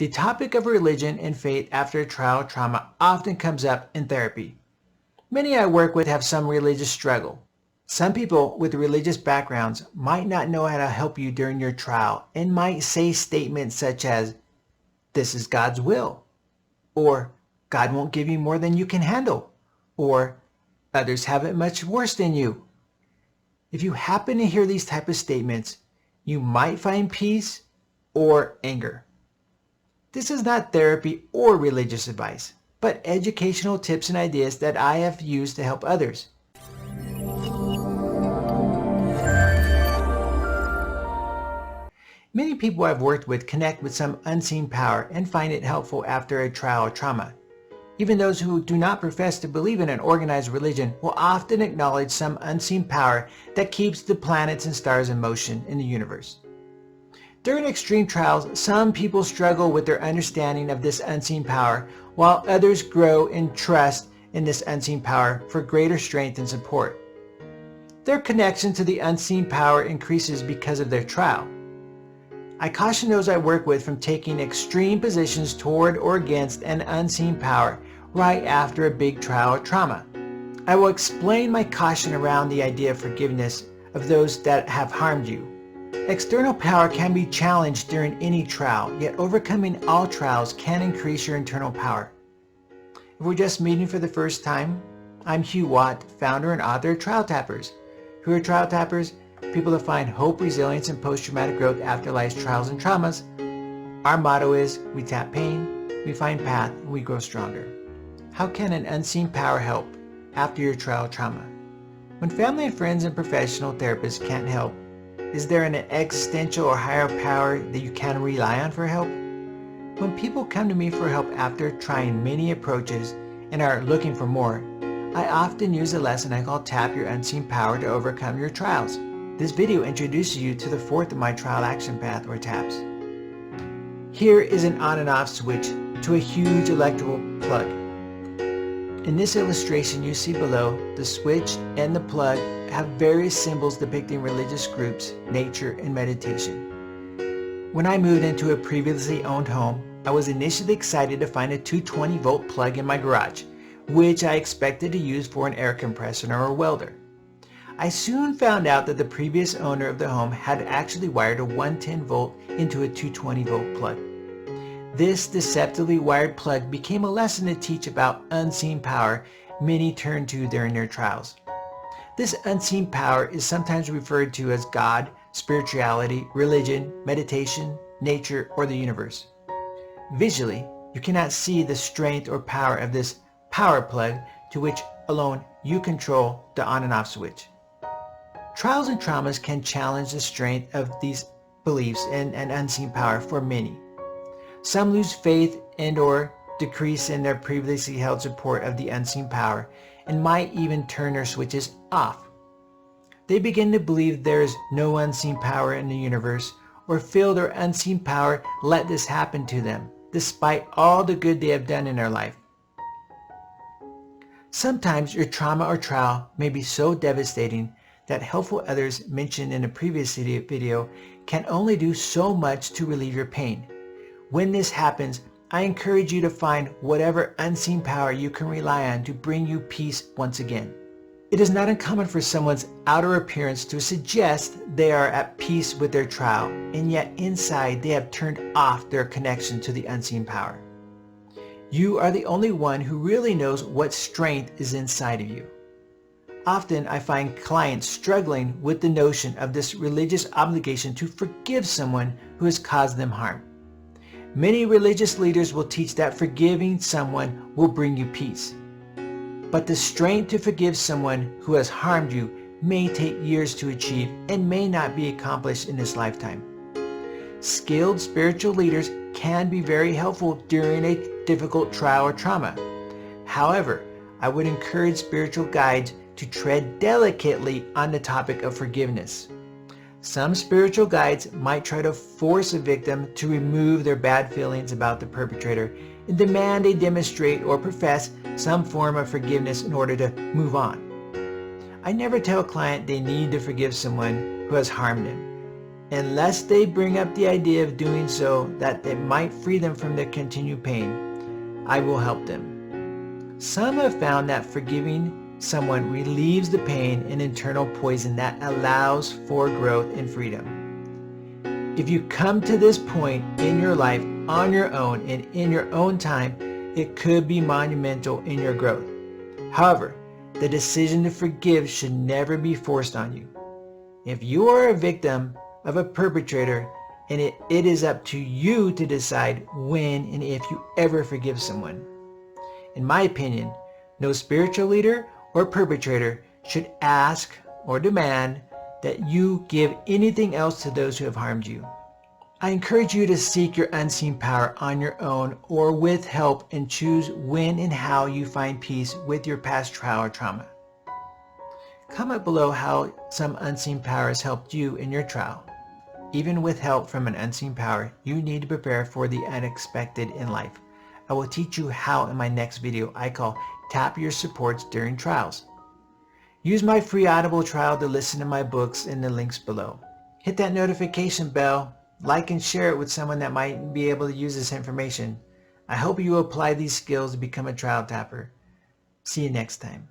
The topic of religion and faith after a trial or trauma often comes up in therapy. Many I work with have some religious struggle. Some people with religious backgrounds might not know how to help you during your trial and might say statements such as, "This is God's will," or "God won't give you more than you can handle," or "Others have it much worse than you." If you happen to hear these type of statements, you might find peace or anger. This is not therapy or religious advice, but educational tips and ideas that I have used to help others. Many people I've worked with connect with some unseen power and find it helpful after a trial or trauma. Even those who do not profess to believe in an organized religion will often acknowledge some unseen power that keeps the planets and stars in motion in the universe. During extreme trials, some people struggle with their understanding of this unseen power, while others grow in trust in this unseen power for greater strength and support. Their connection to the unseen power increases because of their trial. I caution those I work with from taking extreme positions toward or against an unseen power right after a big trial or trauma. I will explain my caution around the idea of forgiveness of those that have harmed you. External power can be challenged during any trial, yet overcoming all trials can increase your internal power. If we're just meeting for the first time, I'm Hugh, founder and author of Trial Tappers. Who are Trial Tappers? People that find hope, resilience, and post-traumatic growth after life's trials and traumas. Our motto is, we tap pain, we find path, and we grow stronger. How can an unseen power help after your trial or trauma? When family and friends and professional therapists can't help, is there an existential or higher power that you can rely on for help? When people come to me for help after trying many approaches and are looking for more, I often use a lesson I call Tap Your Unseen Power to overcome your trials. This video introduces you to the fourth of my trial action path, or TAPs. Here is an on and off switch to a huge electrical plug. In this illustration you see below, the switch and the plug have various symbols depicting religious groups, nature, and meditation. When I moved into a previously owned home, I was initially excited to find a 220-volt plug in my garage, which I expected to use for an air compressor or a welder. I soon found out that the previous owner of the home had actually wired a 110-volt into a 220-volt plug. This deceptively wired plug became a lesson to teach about unseen power many turn to during their trials. This unseen power is sometimes referred to as God, spirituality, religion, meditation, nature, or the universe. Visually, you cannot see the strength or power of this power plug to which alone you control the on and off switch. Trials and traumas can challenge the strength of these beliefs in an unseen power for many. Some lose faith and or decrease in their previously held support of the unseen power and might even turn their switches off. They begin to believe there is no unseen power in the universe, or feel their unseen power let this happen to them, despite all the good they have done in their life. Sometimes your trauma or trial may be so devastating that helpful others mentioned in a previous video can only do so much to relieve your pain. When this happens, I encourage you to find whatever unseen power you can rely on to bring you peace once again. It is not uncommon for someone's outer appearance to suggest they are at peace with their trial, and yet inside they have turned off their connection to the unseen power. You are the only one who really knows what strength is inside of you. Often I find clients struggling with the notion of this religious obligation to forgive someone who has caused them harm. Many religious leaders will teach that forgiving someone will bring you peace. But the strength to forgive someone who has harmed you may take years to achieve and may not be accomplished in this lifetime. Skilled spiritual leaders can be very helpful during a difficult trial or trauma. However, I would encourage spiritual guides to tread delicately on the topic of forgiveness. Some spiritual guides might try to force a victim to remove their bad feelings about the perpetrator and demand they demonstrate or profess some form of forgiveness in order to move on. I never tell a client they need to forgive someone who has harmed them. unless they bring up the idea of doing so that it might free them from their continued pain, I will help them. Some have found that forgiving someone relieves the pain and internal poison that allows for growth and freedom. If you come to this point in your life on your own and in your own time, it could be monumental in your growth. However, the decision to forgive should never be forced on you. If you are a victim of a perpetrator, and it is up to you to decide when and if you ever forgive someone. In my opinion, no spiritual leader or perpetrator should ask or demand that you give anything else to those who have harmed you. I encourage you to seek your unseen power on your own or with help, and choose when and how you find peace with your past trial or trauma. Comment below how some unseen power has helped you in your trial. Even with help from an unseen power, you need to prepare for the unexpected in life. I will teach you how in my next video I call Tap Your Supports During Trials. Use my free Audible trial to listen to my books in the links below. Hit that notification bell, like and share it with someone that might be able to use this information. I hope you will apply these skills to become a trial tapper. See you next time.